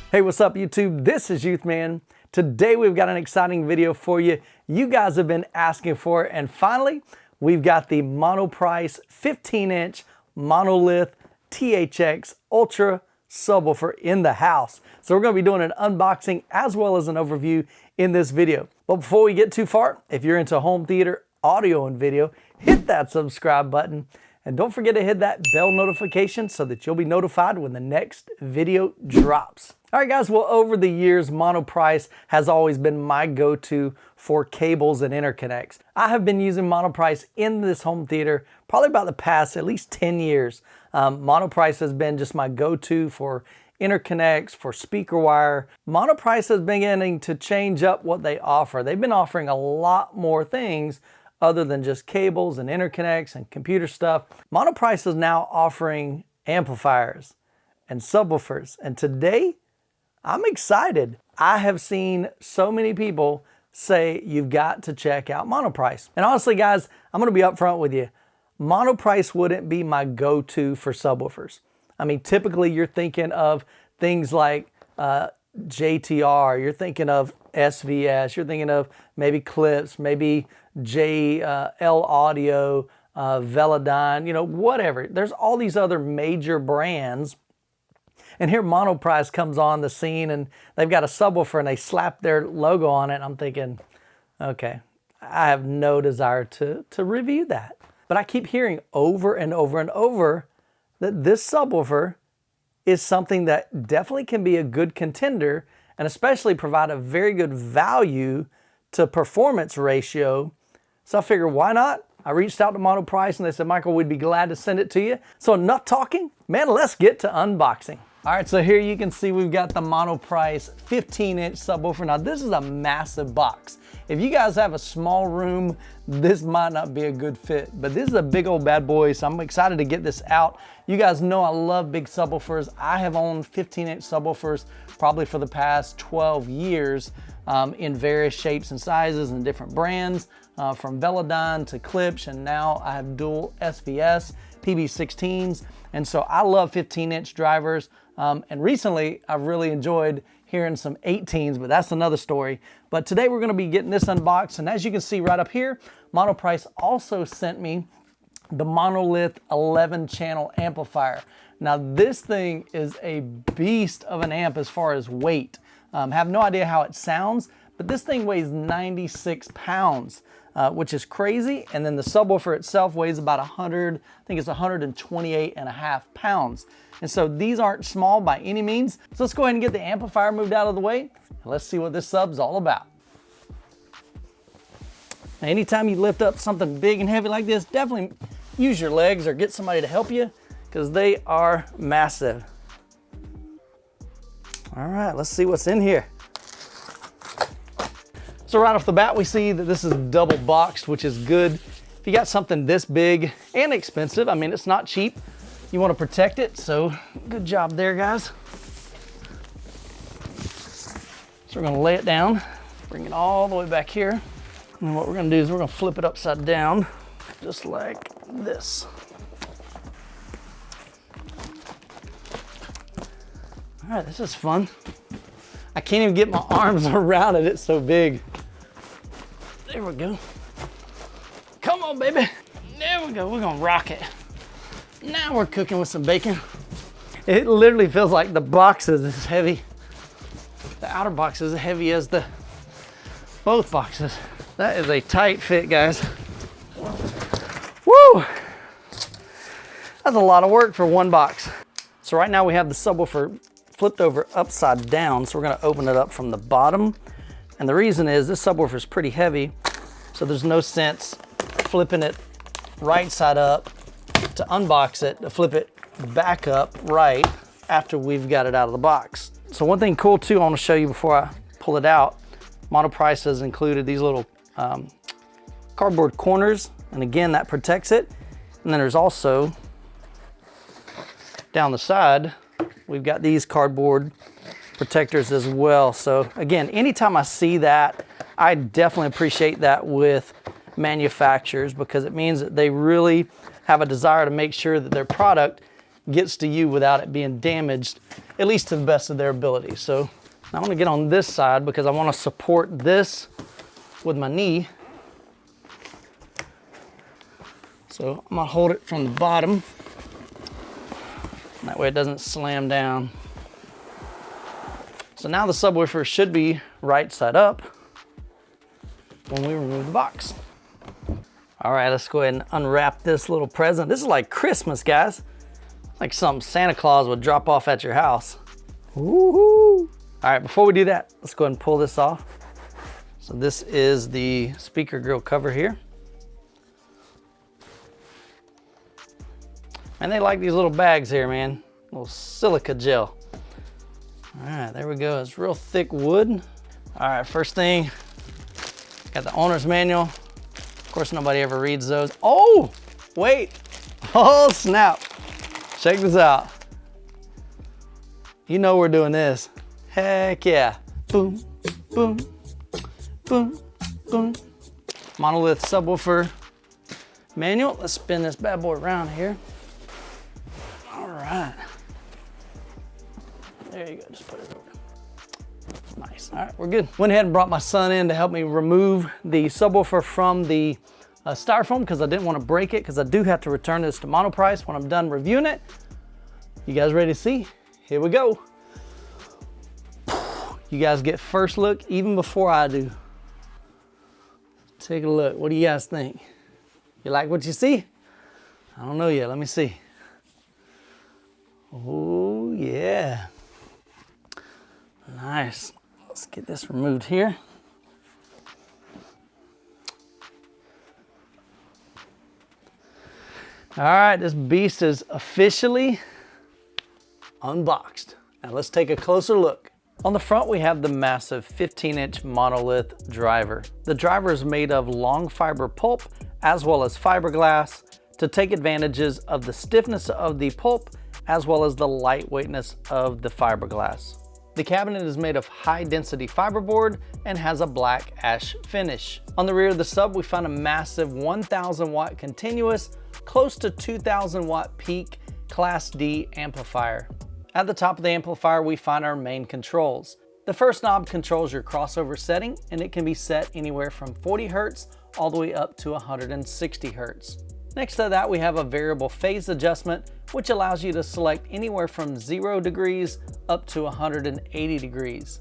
Hey, what's up YouTube? This is Youthman. Today we've got an exciting video for you. You guys have been asking for it, and finally we've got the Monoprice 15-inch Monolith THX Ultra subwoofer in the house. So we're going to be doing an unboxing as well as an overview in this video. But before we get too far, if you're into home theater, audio, and video, hit that subscribe button. And don't forget to hit that bell notification so that you'll be notified when the next video drops. All right, guys, well, over the years, Monoprice has always been my go-to for cables and interconnects. I have been using Monoprice in this home theater probably about the past at least 10 years. Monoprice has been just my go-to for interconnects, for speaker wire. Monoprice is beginning to change up what they offer. They've been offering a lot more things other than just cables and interconnects and computer stuff. Monoprice is now offering amplifiers and subwoofers. And today, I'm excited. I have seen so many people say you've got to check out Monoprice. And honestly, guys, I'm gonna be upfront with you. Monoprice wouldn't be my go-to for subwoofers. I mean, typically you're thinking of things like JTR, you're thinking of SVS, you're thinking of maybe Clips, maybe JL Audio, Velodyne, you know, whatever. There's all these other major brands. And here Monoprice comes on the scene and they've got a subwoofer and they slap their logo on it. And I'm thinking, okay, I have no desire to review that. But I keep hearing over and over and over that this subwoofer is something that definitely can be a good contender and especially provide a very good value to performance ratio. So I figured, why not? I reached out to Monoprice and they said, Michael, we'd be glad to send it to you. So enough talking, man, let's get to unboxing. All right, so here you can see we've got the Monoprice 15-inch subwoofer. Now this is a massive box. If you guys have a small room, this might not be a good fit, but this is a big old bad boy, so I'm excited to get this out. You guys know I love big subwoofers. I have owned 15-inch subwoofers probably for the past 12 years in various shapes and sizes and different brands, from Velodyne to Clips, and now I have dual SVS PB16s, and so I love 15-inch drivers. And recently, I've really enjoyed hearing some 18s, but that's another story. But today we're gonna be getting this unboxed, and as you can see right up here, Monoprice also sent me the Monolith 11-channel amplifier. Now this thing is a beast of an amp as far as weight. Have no idea how it sounds, but this thing weighs 96 pounds, which is crazy. And then the subwoofer itself weighs about 100, I think it's 128.5 pounds. And so these aren't small by any means. So let's go ahead and get the amplifier moved out of the way. And let's see what this sub's all about. Now, anytime you lift up something big and heavy like this, definitely use your legs or get somebody to help you because they are massive. All right, let's see what's in here. So right off the bat, we see that this is double boxed, which is good. If you got something this big and expensive, I mean, it's not cheap. You want to protect it, so good job there, guys. So we're gonna lay it down, bring it all the way back here. And what we're gonna do is we're gonna flip it upside down, just like this. All right, this is fun. I can't even get my arms around it, it's so big. There we go. Come on, baby. There we go, we're gonna rock it. Now we're cooking with some bacon. It literally feels like the box is as heavy. The outer box is as heavy as both boxes. That is a tight fit, guys. Woo! That's a lot of work for one box. So right now we have the subwoofer flipped over upside down, so we're gonna open it up from the bottom. And the reason is this subwoofer is pretty heavy, so there's no sense flipping it right side up to unbox it, to flip it back up right after we've got it out of the box. So one thing cool too I want to show you before I pull it out, Monoprice has included these little cardboard corners, and again that protects it. And then there's also down the side we've got these cardboard protectors as well. So again, anytime I see that, I definitely appreciate that with manufacturers because it means that they really have a desire to make sure that their product gets to you without it being damaged, at least to the best of their ability. So I'm gonna get on this side because I wanna support this with my knee. So I'm gonna hold it from the bottom. That way it doesn't slam down. So now the subwoofer should be right side up when we remove the box. All right, let's go ahead and unwrap this little present. This is like Christmas, guys. Like something Santa Claus would drop off at your house. Woohoo! All right, before we do that, let's go ahead and pull this off. So this is the speaker grill cover here. And they like these little bags here, man. Little silica gel. All right, there we go. It's real thick wood. All right, first thing, got the owner's manual. Of course, nobody ever reads those. Oh, wait. Oh, snap. Check this out. You know we're doing this. Heck yeah. Boom, boom, boom, boom. Monolith subwoofer manual. Let's spin this bad boy around here. All right. There you go, just put it over. Nice, all right, we're good. Went ahead and brought my son in to help me remove the subwoofer from the styrofoam because I didn't want to break it, because I do have to return this to Monoprice when I'm done reviewing it. You guys ready to see? Here we go. You guys get first look even before I do. Take a look, what do you guys think? You like what you see? I don't know yet, let me see. Oh yeah. Nice. Let's get this removed here. All right, this beast is officially unboxed. Now let's take a closer look. On the front, we have the massive 15-inch Monolith driver. The driver is made of long fiber pulp as well as fiberglass to take advantages of the stiffness of the pulp as well as the lightweightness of the fiberglass. The cabinet is made of high-density fiberboard and has a black ash finish. On the rear of the sub, we found a massive 1,000 watt continuous, close to 2,000 watt peak Class D amplifier. At the top of the amplifier, we find our main controls. The first knob controls your crossover setting, and it can be set anywhere from 40 Hertz all the way up to 160 Hertz. Next to that, we have a variable phase adjustment, which allows you to select anywhere from 0 degrees up to 180 degrees.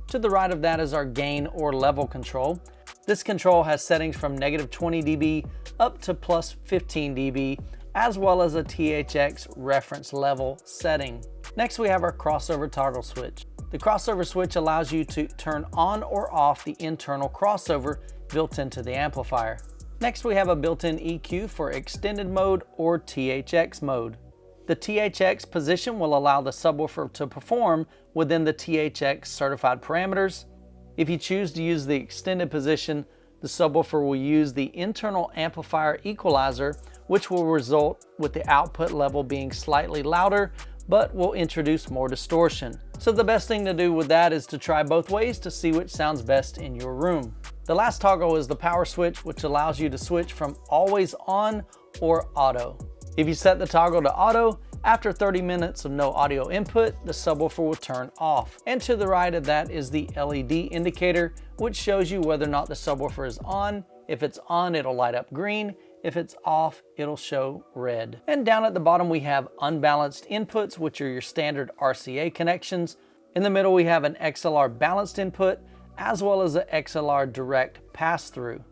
To the right of that is our gain or level control. This control has settings from -20 dB up to +15 dB, as well as a THX reference level setting. Next, we have our crossover toggle switch. The crossover switch allows you to turn on or off the internal crossover built into the amplifier. Next, we have a built-in EQ for extended mode or THX mode. The THX position will allow the subwoofer to perform within the THX certified parameters. If you choose to use the extended position, the subwoofer will use the internal amplifier equalizer, which will result with the output level being slightly louder, but will introduce more distortion. So the best thing to do with that is to try both ways to see which sounds best in your room. The last toggle is the power switch, which allows you to switch from always on or auto. If you set the toggle to auto, after 30 minutes of no audio input, the subwoofer will turn off. And to the right of that is the LED indicator, which shows you whether or not the subwoofer is on. If it's on, it'll light up green. If it's off, it'll show red. And down at the bottom, we have unbalanced inputs, which are your standard RCA connections. In the middle, we have an XLR balanced input, as well as an XLR direct pass-through.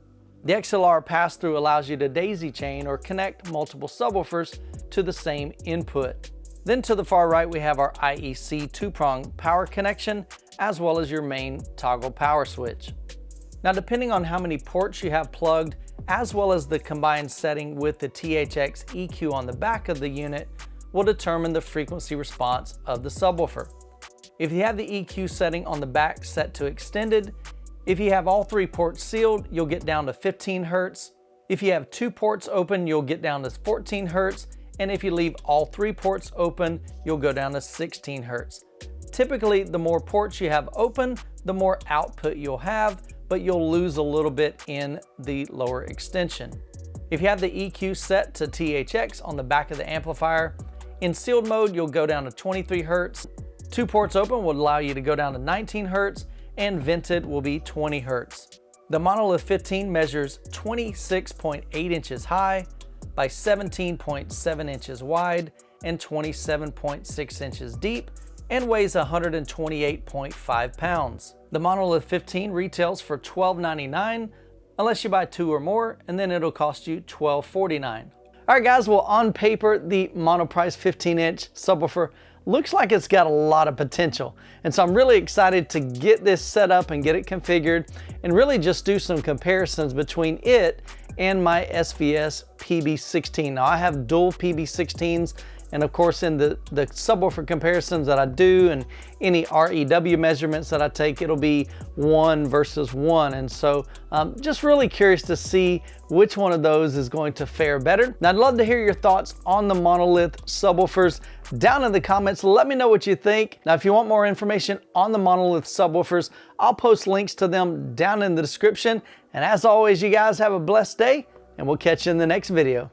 The XLR pass-through allows you to daisy chain or connect multiple subwoofers to the same input. Then to the far right, we have our IEC 2-prong power connection, as well as your main toggle power switch. Now, depending on how many ports you have plugged, as well as the combined setting with the THX EQ on the back of the unit, will determine the frequency response of the subwoofer. If you have the EQ setting on the back set to extended, if you have all 3 ports sealed, you'll get down to 15 Hertz. If you have 2 ports open, you'll get down to 14 Hertz. And if you leave all 3 ports open, you'll go down to 16 Hertz. Typically, the more ports you have open, the more output you'll have, but you'll lose a little bit in the lower extension. If you have the EQ set to THX on the back of the amplifier, In sealed mode, you'll go down to 23 Hertz. 2 ports open will allow you to go down to 19 Hertz, and vented will be 20 Hertz. The Monolith 15 measures 26.8 inches high by 17.7 inches wide and 27.6 inches deep, and weighs 128.5 pounds. The Monolith 15 retails for $12.99 unless you buy 2 or more, and then it'll cost you $12.49. All right guys, well on paper, the Monoprice 15-inch subwoofer looks like it's got a lot of potential. And so I'm really excited to get this set up and get it configured and really just do some comparisons between it and my SVS PB16. Now I have dual PB16s, and of course in the subwoofer comparisons that I do and any REW measurements that I take, it'll be 1 versus 1. And so just really curious to see which one of those is going to fare better. Now I'd love to hear your thoughts on the Monolith subwoofers down in the comments. Let me know what you think. Now if you want more information on the Monolith subwoofers, I'll post links to them down in the description. And as always, you guys have a blessed day, and we'll catch you in the next video.